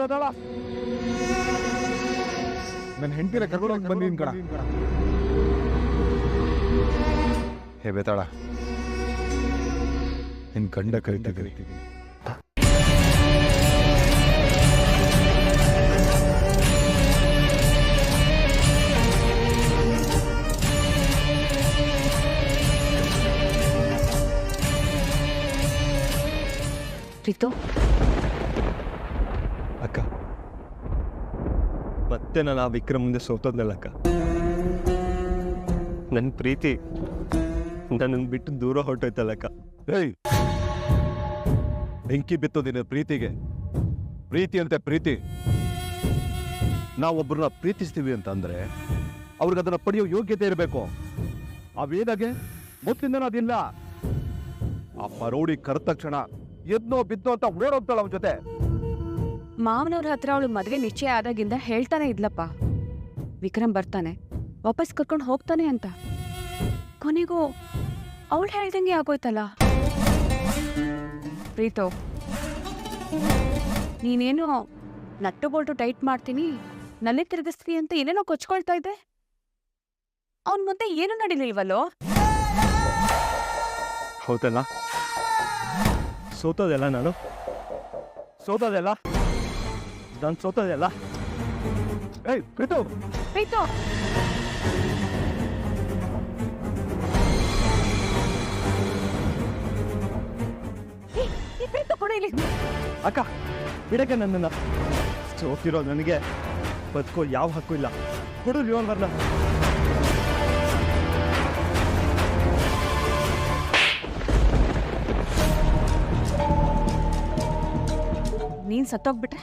ಬೇತಾಳ, ನನ್ನ ಹೆಂಡತಿನ ಕರ್ಕೊಂಡು ಬಂದಿದ್ದೀನಿ ಕಣ. ಹೇ ಬೇತಾಳ, ನಿನ್ ಗಂಡ ಕರಿತಿದ್ದೀನಿ. ಪ್ರೀತು, ಅಕ್ಕ, ಮತ್ತೆ ನಾನು ಆ ವಿಕ್ರಮ್ ಮುಂದೆ ಸೋತೋದ್ನಲ್ಲ ಅಕ್ಕ. ನನ್ನ ಪ್ರೀತಿ ನನ್ನನ್ನು ಬಿಟ್ಟು ದೂರ ಹೊರಟೋಯ್ತಲ್ಲಕ್ಕ. ಏಯ್, ಬೆಂಕಿ ಬಿತ್ತೋದಿನ ಪ್ರೀತಿಗೆ. ಪ್ರೀತಿ ಅಂತೆ ಪ್ರೀತಿ. ನಾವೊಬ್ಬರನ್ನ ಪ್ರೀತಿಸ್ತೀವಿ ಅಂತಂದ್ರೆ ಅವ್ರಿಗೆ ಅದನ್ನ ಪಡೆಯೋ ಯೋಗ್ಯತೆ ಇರಬೇಕು. ಅವೇನಾಗೆ ಮೊದಲಿಂದನೂ ಅದಿಲ್ಲ. ಆ ಪರೋಡಿ ಕರೆದ ತಕ್ಷಣ ಎದ್ನೋ ಬಿದ್ದೋ ಅಂತ ಓಡೋಗ್ತಾಳ ಅವನ ಜೊತೆ. ಮಾವನವ್ರ ಹತ್ರ ಅವಳು ಮದ್ವೆ ನಿಶ್ಚಯ ಆದಾಗಿಂದ ಹೇಳ್ತಾನೆ ಇದ್ಲಪ್ಪ, ವಿಕ್ರಮ್ ಬರ್ತಾನೆ, ವಾಪಸ್ ಕರ್ಕೊಂಡು ಹೋಗ್ತಾನೆ ಅಂತ. ಕೊನೆಗೂ ಅವಳು ಹೇಳ್ದಂಗೆ ಆಗೋಯ್ತಲ್ಲ. ಪ್ರೀತು, ನೀನೇನು ನಟ್ಟು ಬೋಲ್ಟು ಟೈಟ್ ಮಾಡ್ತೀನಿ, ನನ್ನೇ ತಿರುಗಿಸ್ತೀನಿ ಅಂತ ಏನೇನೋ ಕೊಚ್ಕೊಳ್ತಾ ಇದ್ದೆ. ಅವನ್ ಮುಂದೆ ಏನು ನಡೀಲಿಲ್ವಲ್ಲೋ? ಹೌದಲ್ಲ, ಸೋತೋದೆಲ್ಲ ನಾನು ಸೋತೋದೆಲ್ಲ. ಏಯ್ ಪ್ರೀತು, ಪ್ರೀತು, ಈ ಪ್ರೀತು ಕೊಡು ಇಲ್ಲಿ. ಅಕ್ಕ, ಬಿಡಕ್ಕೆ ನನ್ನನ್ನು. ಸೋತಿರೋ ನನಗೆ ಬದುಕೋ ಯಾವ ಹಕ್ಕು ಇಲ್ಲ. ಕೊಡು ರಿವಾಲ್ವರ್ನ. ನೀನ್ ಸತ್ತೋಗ್ಬಿಟ್ರೆ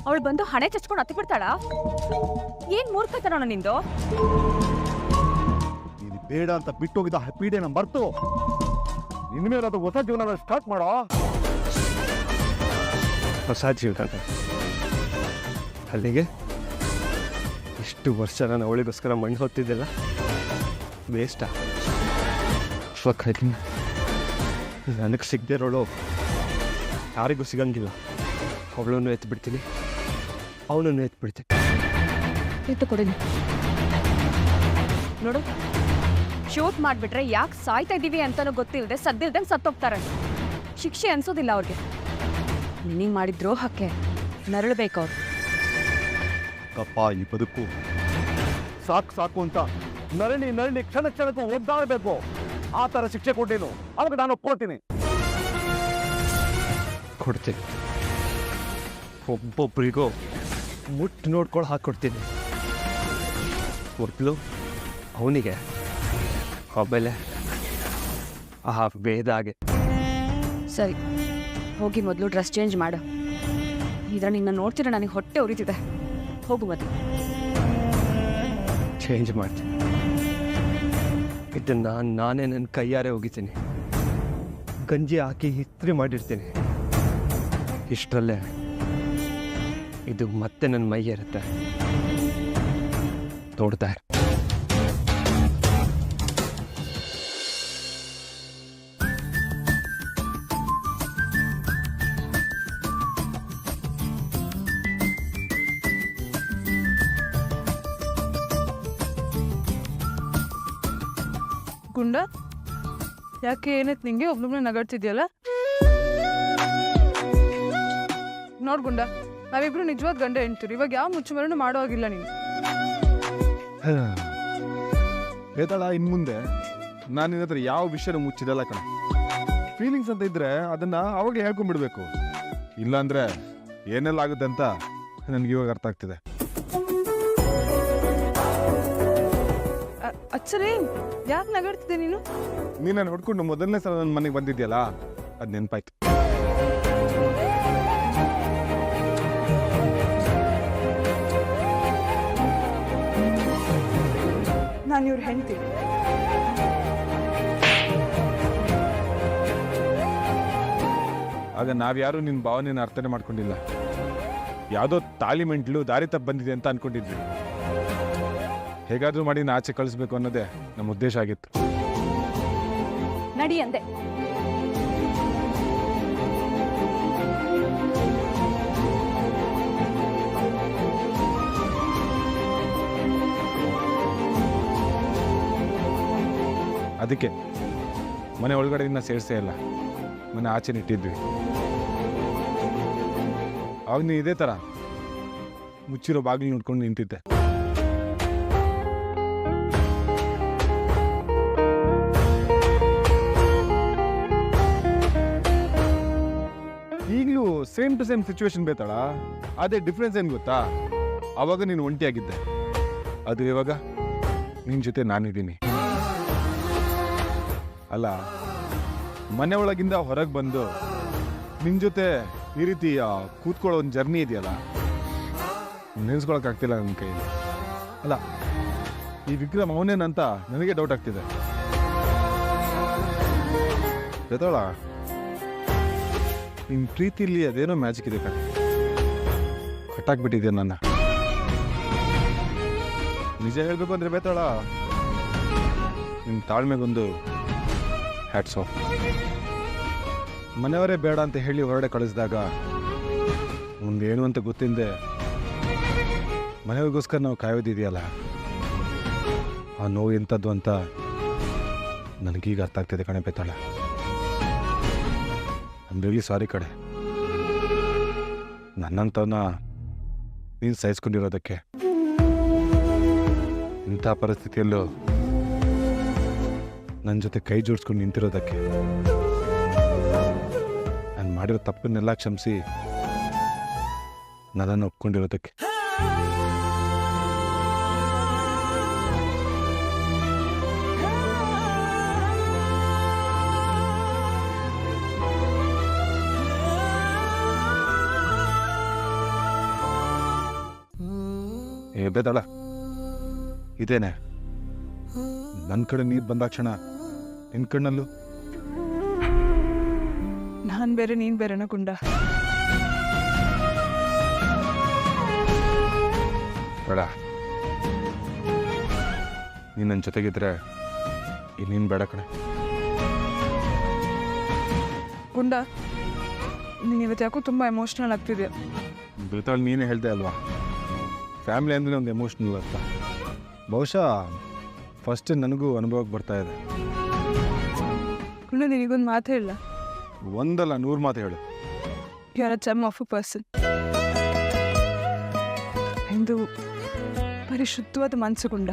ಅವಳು ಬಂದು ಹಣೆ ಚಚ್ಕೊಂಡು ಹತ್ತಿ ಬಿಡ್ತಾಳ? ಏನ್ ಮೂರ್ಖತನ ನಿಂದು? ನೀನು ಬೇಡ ಅಂತ ಬಿಟ್ಟೋಗಿದ್ದ ಪೀಡೆನ ಮರ್ತು ಇನ್ಮೇಲೆ ಅದು ಹೊಸ ಜೀವನ ಸ್ಟಾರ್ಟ್ ಮಾಡೋ. ಹೊಸ ಜೀವನ ಅಲ್ಲಿಗೆ ಇಷ್ಟು ವರ್ಷ ನಾನು ಅವಳಿಗೋಸ್ಕರ ಮಣ್ಣು ಹೊತ್ತಿದ್ದೆಲ್ಲ ವೇಸ್ಟಾ? ನನಗೆ ಸಿಗದೆ ಇರೋಳು ಯಾರಿಗೂ ಸಿಗಂಗಿಲ್ಲ. ಅವಳನ್ನು ಎತ್ಬಿಡ್ತೀನಿ, ಅವನನ್ನು ಎತ್ಬಿಡ್ತೀನಿ. ಎತ್ತು ಕೊಡಿನಿ. ನೋಡು, ಶೂಟ್ ಮಾಡಿಬಿಟ್ರೆ ಯಾಕೆ ಸಾಯ್ತಾ ಇದ್ದೀವಿ ಅಂತಲೂ ಗೊತ್ತಿಲ್ಲದೆ ಸದ್ದಿಲ್ದಂಗೆ ಸತ್ತೋಗ್ತಾರೆ. ಶಿಕ್ಷೆ ಅನ್ಸೋದಿಲ್ಲ ಅವ್ರಿಗೆ. ನಿನಗೆ ಮಾಡಿದ ದ್ರೋಹಕ್ಕೆ ನರಳಬೇಕು ಅವ್ರು. ಕಪ್ಪ, ಈ ಬದುಕು ಸಾಕು ಸಾಕು ಅಂತ ನರಳಿ ನರಳಿ ಕ್ಷಣ ಕ್ಷಣಕ್ಕೂ ಒದ್ದಾಡಬೇಕು. ಆ ಥರ ಶಿಕ್ಷೆ ಕೊಟ್ಟೇನು ಅವಾಗ ನಾನು ಒಪ್ಕೊಳ್ತೀನಿ. ಕೊಡ್ತೀನಿ, ಒಬ್ಬೊಬ್ಬರಿಗೂ ಮುಟ್ಟು ನೋಡ್ಕೊಂಡು ಹಾಕ್ಕೊಡ್ತೀನಿ. ಮೊದಲು ಅವನಿಗೆ, ಆಮೇಲೆ ಆ ವೇದಾಗೆ. ಸರಿ, ಹೋಗಿ ಮೊದಲು ಡ್ರೆಸ್ ಚೇಂಜ್ ಮಾಡು. ಇದ್ರ ನಿನ್ನ ನೋಡ್ತೀರ ನನಗೆ ಹೊಟ್ಟೆ ಉರಿತಿದೆ. ಹೋಗು ಮತ್ತೆ. ಚೇಂಜ್ ಮಾಡ್ತೀನಿ. ಇದನ್ನು ನಾನೇ ನನ್ನ ಕೈಯಾರೆ ಹೋಗಿದ್ದೀನಿ. ಗಂಜಿ ಹಾಕಿ ಇಸ್ತ್ರಿ ಮಾಡಿರ್ತೀನಿ. ಇಷ್ಟರಲ್ಲೇ ಇದು ಮತ್ತೆ ನನ್ನ ಮೈ ಇರುತ್ತೆ. ನೋಡ್ತಾ ಗುಂಡ, ಯಾಕೆ ಏನೈತೆ ನಿಂಗೆ ಒಬ್ಬೊಬ್ಬನೇ ನಗಾಡ್ತಿದ್ಯಲ್ಲ? ನೋಡ್ ಗುಂಡ, ನಾವಿಬ್ರು ನಿಜವಾದ ಗಂಡ ಹೆಣ್ತೀರಿ. ಇವಾಗ ಯಾವ ಮುಚ್ಚುಮರನು ಮಾಡೋ ಆಗಿಲ್ಲ ನೀನು. ಹೇತಾಳ, ಇನ್ ಮುಂದೆ ನಾನು ನಿನ್ನ ಹತ್ರ ಯಾವ ವಿಷಯನ ಮುಚ್ಚಿದಲ್ಲ ಕಣ. ಫೀಲಿಂಗ್ಸ್ ಅಂತ ಇದ್ರೆ ಅದನ್ನ ಅವಾಗ ಹೇಳ್ಕೊಂಡ್ಬಿಡ್ಬೇಕು. ಇಲ್ಲಾಂದ್ರೆ ಏನೆಲ್ಲ ಆಗುತ್ತೆ ಅಂತ ನನ್ಗೆ ಇವಾಗ ಅರ್ಥ ಆಗ್ತಿದೆ. ಅಚ್ಚರಿ, ಯಾಕೆ ನಗಾಡ್ತಿದ್ದೆ ನೀನು? ನೀನು ನಾನು ಹೊಡ್ಕೊಂಡು ಮೊದಲನೇ ಸಲ ನನ್ನ ಮನೆಗೆ ಬಂದಿದ್ಯಲ್ಲ, ಅದು ನೆನಪಾಯ್ತು. ನಾನು ಇವ್ರು ಹೆಂಡ್ತಿ. ಆಗ ನಾವ್ಯಾರು ನಿನ್ನ ಭಾವನೆಯನ್ನು ಅರ್ಥನೆ ಮಾಡ್ಕೊಂಡಿಲ್ಲ. ಯಾವುದೋ ತಾಳಿ ಮೆಂಟ್ಲು ದಾರಿ ತಪ್ಪು ಬಂದಿದೆ ಅಂತ ಅನ್ಕೊಂಡಿದ್ವಿ. ಹೇಗಾದ್ರೂ ಮಾಡಿ ಆಚೆ ಕಳಿಸ್ಬೇಕು ಅನ್ನೋದೇ ನಮ್ಮ ಉದ್ದೇಶ ಆಗಿತ್ತು. ನಡಿ ಅಂದೆ. ಅದಕ್ಕೆ ಮನೆ ಒಳಗಡೆಯಿಂದ ಸೇರಿಸೇ ಇಲ್ಲ, ಮನೆ ಆಚೆ ಇಟ್ಟಿದ್ವಿ. ಆವಾಗ ನೀನು ಇದೇ ಥರ ಮುಚ್ಚಿರೋ ಬಾಗಿಲು ನೋಡ್ಕೊಂಡು ನಿಂತಿದ್ದೆ. ಈಗಲೂ ಸೇಮ್ ಟು ಸೇಮ್ ಸಿಚುವೇಶನ್ ಬೇತಾಳ. ಅದೇ ಡಿಫ್ರೆನ್ಸ್ ಏನು ಗೊತ್ತಾ, ಆವಾಗ ನೀನು ಒಂಟಿಯಾಗಿದ್ದೆ, ಅದು ಇವಾಗ ನಿನ್ನ ಜೊತೆ ನಾನಿದ್ದೀನಿ. ಅಲ್ಲ, ಮನೆ ಒಳಗಿಂದ ಹೊರಗೆ ಬಂದು ನಿನ್ನ ಜೊತೆ ಈ ರೀತಿ ಕೂತ್ಕೊಳ್ಳೋ ಒಂದು ಜರ್ನಿ ಇದೆಯಲ್ಲ, ನೆನೆಸ್ಕೊಳಕ್ಕಾಗ್ತಿಲ್ಲ ನನ್ನ ಕೈಯಲ್ಲಿ. ಅಲ್ಲ, ಈ ವಿಕ್ರಮ್ ಅವನೇನಂತ ನನಗೆ ಡೌಟ್ ಆಗ್ತಿದೆ. ಬೇತಾಳ, ನಿನ್ನ ಪ್ರೀತಿಲಿ ಅದೇನೋ ಮ್ಯಾಜಿಕ್ ಇದೆ ಕಣೆ, ಕಟ್ಟಾಕ್ಬಿಟ್ಟಿದ್ಯಾ ನನ್ನ. ನಿಜ ಹೇಳ್ಬೇಕು ಅಂದ್ರೆ ಬೇತಾಳ, ನಿನ್ನ ತಾಳ್ಮೆಗೊಂದು ಹ್ಯಾಟ್ಸ್ ಆಫ್. ಮನೆಯವರೇ ಬೇಡ ಅಂತ ಹೇಳಿ ಹೊರಗಡೆ ಕಳಿಸಿದಾಗ ಮುಂದೇನು ಅಂತ ಗೊತ್ತಿಲ್ಲದೆ ಮನೆಯವ್ರಿಗೋಸ್ಕರ ನಾವು ಕಾಯೋದಿದೆಯಲ್ಲ, ಆ ನೋವು ಎಂಥದ್ದು ಅಂತ ನನಗೀಗ ಅರ್ಥ ಆಗ್ತಿದೆ ಕಣೆ ಬೇತಾಳ. ಐ ರಿಯಲಿ ಸಾರಿ ಕಡೆ, ನನ್ನಂತವನ್ನ ನೀನು ಸಹಿಸ್ಕೊಂಡಿರೋದಕ್ಕೆ, ಇಂಥ ಪರಿಸ್ಥಿತಿಯಲ್ಲೂ ನನ್ನ ಜೊತೆ ಕೈ ಜೋಡಿಸ್ಕೊಂಡು ನಿಂತಿರೋದಕ್ಕೆ, ನಾನು ಮಾಡಿರೋ ತಪ್ಪನ್ನೆಲ್ಲ ಕ್ಷಮಿಸಿ ನನ್ನನ್ನು ಒಪ್ಕೊಂಡಿರೋದಕ್ಕೆ. ಬೇದಾಳ, ಇದೇನೆ ನನ್ನ ಕಡೆ ನೀರು ಬಂದಾಕ್ಷಣ ನಿನ್ನ ಕಣ್ಣಲ್ಲೂ ನಾನು ಬೇರೆ ನೀನು ಬೇರೆನ ಗುಂಡ. ಬೇಡ, ನೀನು ನನ್ನ ಜೊತೆಗಿದ್ರೆ ಇನ್ನೇನು ಬೇಡ ಕಣೆ. ಗುಂಡ, ನೀನು ಇವತ್ತು ಯಾಕೋ ತುಂಬ ಎಮೋಷ್ನಲ್ ಆಗ್ತಿದ್ಯಾ. ಬೇತಾಳ್ ನೀನೇ ಹೇಳ್ದೆ ಅಲ್ವಾ, ಫ್ಯಾಮಿಲಿ ಅಂದರೆ ಒಂದು ಎಮೋಷ್ನಲ್ ಅಂತ. ಬಹುಶಃ ಫಸ್ಟ್ ನನಗೂ ಅನುಭವಕ್ಕೆ ಬರ್ತಾ ಇದೆ. ಗುಂಡ, ನಿನಗೊಂದು ಮಾತು ಹೇಳ. ಒಂದಲ್ಲ 100 ಮಾತು ಹೇಳು. You are a gem of a person. ಎಂದು ಪರಿಶುದ್ಧವಾದ ಮನಸ್ಸು ಗುಂಡ.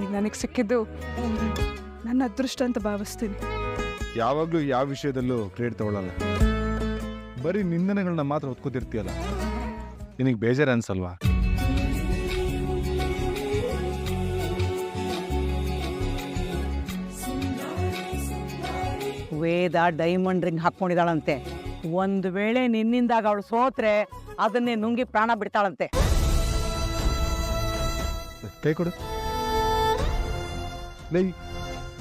ಈಗ ನನಗೆ ಸಿಕ್ಕಿದ್ದು ನನ್ನ ಅದೃಷ್ಟ ಅಂತ ಭಾವಿಸ್ತೀನಿ. ಯಾವಾಗಲೂ ಯಾವ ವಿಷಯದಲ್ಲೂ ಕ್ರೆಡಿಟ್ ತಗೊಳ್ಳಲ್ಲ, ಬರೀ ನಿಂದನೆಗಳನ್ನ ಮಾತ್ರ ಹೊತ್ಕೋತಿರ್ತೀಯಲ್ಲ, ನಿನಗೆ ಬೇಜಾರು ಅನ್ಸಲ್ವಾ? ವೇದ ಡೈಮಂಡ್ ರಿಂಗ್ ಹಾಕ್ಕೊಂಡಿದ್ದಾಳಂತೆ. ಒಂದು ವೇಳೆ ನಿನ್ನಿಂದಾಗ ಅವಳು ಸೋತ್ರೆ ಅದನ್ನೇ ನುಂಗಿ ಪ್ರಾಣ ಬಿಡ್ತಾಳಂತೆ. ಕೈ ಕೊಡು. ಲೈ,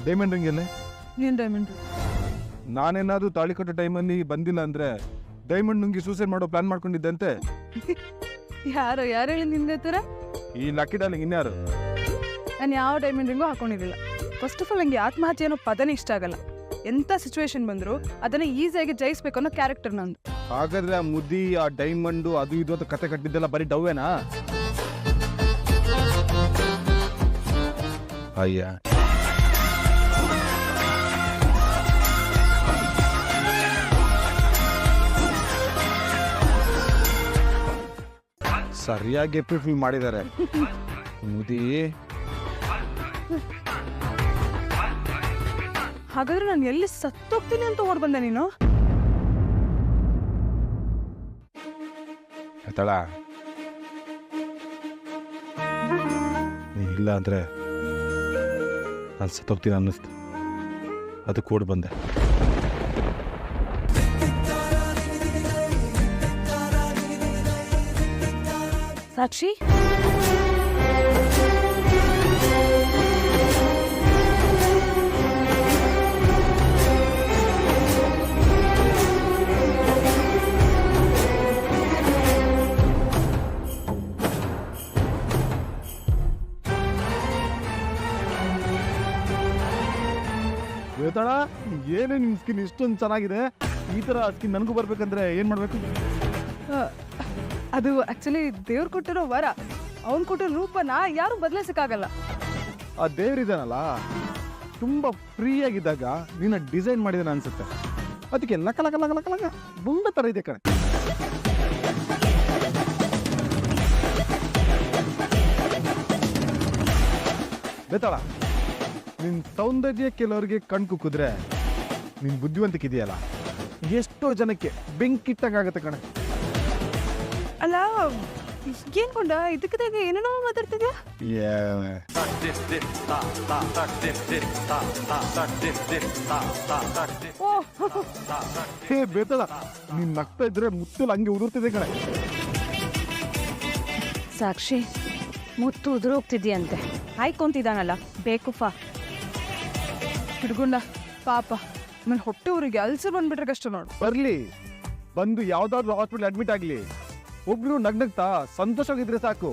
ಡೈಮಂಡ್ ರಿಂಗ್ ಎಲ್ಲೇ? ನೀನು ಡೈಮಂಡ್. ನಾನೇನಾದ್ರೂ ತಾಳಿ ಕಟ್ಟೋ ಟೈಮಲ್ಲಿ ಬಂದಿಲ್ಲ ಅಂದ್ರೆ ಡೈಮಂಡ್ ನುಂಗಿ ಸೂಸೈಡ್ ಮಾಡೋ ಪ್ಲಾನ್ ಮಾಡ್ಕೊಂಡಿದ್ದಂತೆ. ಯಾರು ಹೇಳಿ ನಿಂದೆ ಥರ? ಈ ಲಕ್ಕಿ ಡಾರ್ಲಿಂಗ್ ಇನ್ಯಾರು? ನಾನು ಯಾವ ಡೈಮಂಡ್ ರಿಂಗು ಹಾಕೊಂಡಿರಲಿಲ್ಲ. ಫಸ್ಟ್ ಆಫ್ ಆಲ್ ನನಗೆ ಆತ್ಮಹತ್ಯೆ ಅನ್ನೋ ಪದನೇ ಇಷ್ಟ ಆಗಲ್ಲ. ಎಂಥ ಸಿಚುವೇಶನ್ ಬಂದರೂ ಅದನ್ನು ಈಸಿಯಾಗಿ ಜಯಿಸ್ಬೇಕು ಅನ್ನೋ ಕ್ಯಾರೆಕ್ಟರ್ ನಂದು. ಹಾಗಾದ್ರೆ ಆ ಮುದ್ದಿ, ಆ ಡೈಮಂಡು, ಅದು ಇದು ಅಂತ ಕತೆ ಕಟ್ಟಿದ್ದೆಲ್ಲ ಬರೀ ಡವ್ವೇನಾ? ಅಯ್ಯ, ಸರಿಯಾಗಿ ಏಪ್ರಿಲ್ ಫುಲ್ ಮಾಡಿದ್ದಾರೆ ಮುದಿ. ಹಾಗಾದ್ರೆ ನಾನು ಎಲ್ಲಿ ಸತ್ತೋಗ್ತೀನಿ ಅಂತ ಓಡ್ ಬಂದೆ ನೀನು? ಆಯ್ತಳ, ನೀ ಇಲ್ಲ ಅಂದ್ರೆ ನಾನು ಸತ್ತೋಗ್ತೀನಿ ಅನ್ನಿಸ್ತು, ಅದಕ್ಕೆ ಓಡ್ ಬಂದೆ. ಸಾಕ್ಷಿ, ವೇತಾಳ, ಏನೇ ನಿನ್ನ ಸ್ಕಿನ್ ಇಷ್ಟೊಂದು ಚೆನ್ನಾಗಿದೆ, ಈ ಥರ ಸ್ಕಿನ್ ನನಗೂ ಬರ್ಬೇಕಂದ್ರೆ ಏನು ಮಾಡಬೇಕು? ಅದು ಆ್ಯಕ್ಚುಲಿ ದೇವ್ರು ಕೊಟ್ಟಿರೋ ವರ. ಅವ್ನು ಕೊಟ್ಟಿರೋ ರೂಪನ ಯಾರು ಬದಲಾಯಿಸಕ್ಕಾಗಲ್ಲ. ಆ ದೇವ್ರಿದಾನಲ್ಲ ತುಂಬ ಫ್ರೀಯಾಗಿದ್ದಾಗ ನಿನ್ನ ಡಿಸೈನ್ ಮಾಡಿದಾನೆ ಅನ್ಸುತ್ತೆ. ಅದಕ್ಕೆ ಲಕ ಲಕ ಲಕ ಲಕ ಲಕ ಬುಂಡ ಥರ ಇದೆ ಕಣೆ. ಬೇತಾಳ, ನಿನ್ನ ಸೌಂದರ್ಯ ಕೆಲವರಿಗೆ ಕಣ್ ಕುಕ್ಕಿದ್ರೆ ನಿನ್ನ ಬುದ್ಧಿವಂತಿಕೆ ಇದೆಯಲ್ಲ ಎಷ್ಟೋ ಜನಕ್ಕೆ ಬೆಂಕಿಟ್ಟಂಗಾಗತ್ತೆ ಕಣೆ. ಅಲ್ಲ ಏನ್ ಕೊಂಡ ಇದಕ್ಕದಾಗ ಏನೇನೋ ಮಾತಾಡ್ತಿದ್ಯಾ? ಹೇ ಬೇತಾಳ, ನೀನ್ ನಗ್ತಾ ಇದ್ರೆ ಮುತ್ತಲ್ ಹಂಗೆ ಉದುರ್ತಿದೆ ಕಣೆ. ಸಾಕ್ಷಿ ಮುತ್ತು ಉದುರೋಗ್ತಿದ್ಯಂತೆ, ಹಾಯ್ಕೊಂತಿದ್ದಾನಲ್ಲ ಬೇಕುಫ. ಹಿಡ್ಕೊಂಡ ಪಾಪ, ಆಮೇಲೆ ಹೊಟ್ಟೆ ಊರಿಗೆ ಅಲ್ಸರ್ ಬಂದ್ಬಿಟ್ರೆ ಕಷ್ಟ ನೋಡು. ಬರ್ಲಿ, ಬಂದು ಯಾವ್ದಾದ್ರು ಹಾಸ್ಪಿಟಲ್ ಅಡ್ಮಿಟ್ ಆಗ್ಲಿ, ಒಬ್ರು ನಗ್ನಗ್ತಾ ಸಂತೋಷವಾಗಿದ್ರೆ ಸಾಕು.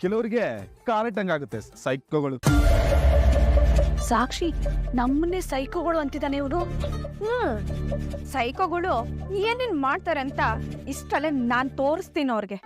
ಕೆಲವರಿಗೆ ಕಾರಟಂಗಾಗುತ್ತೆ ಸೈಕೋಗಳು. ಸಾಕ್ಷಿ ನಮ್ಮನ್ನೇ ಸೈಕೋಗಳು ಅಂತಿದ್ದಾನೆ ಇವನು. ಸೈಕೋಗಳು ಏನೇನ್ ಮಾಡ್ತಾರೆ ಅಂತ ಇಷ್ಟಲ್ಲೇ ನಾನ್ ತೋರಿಸ್ತೀನಿ ಅವ್ರಿಗೆ.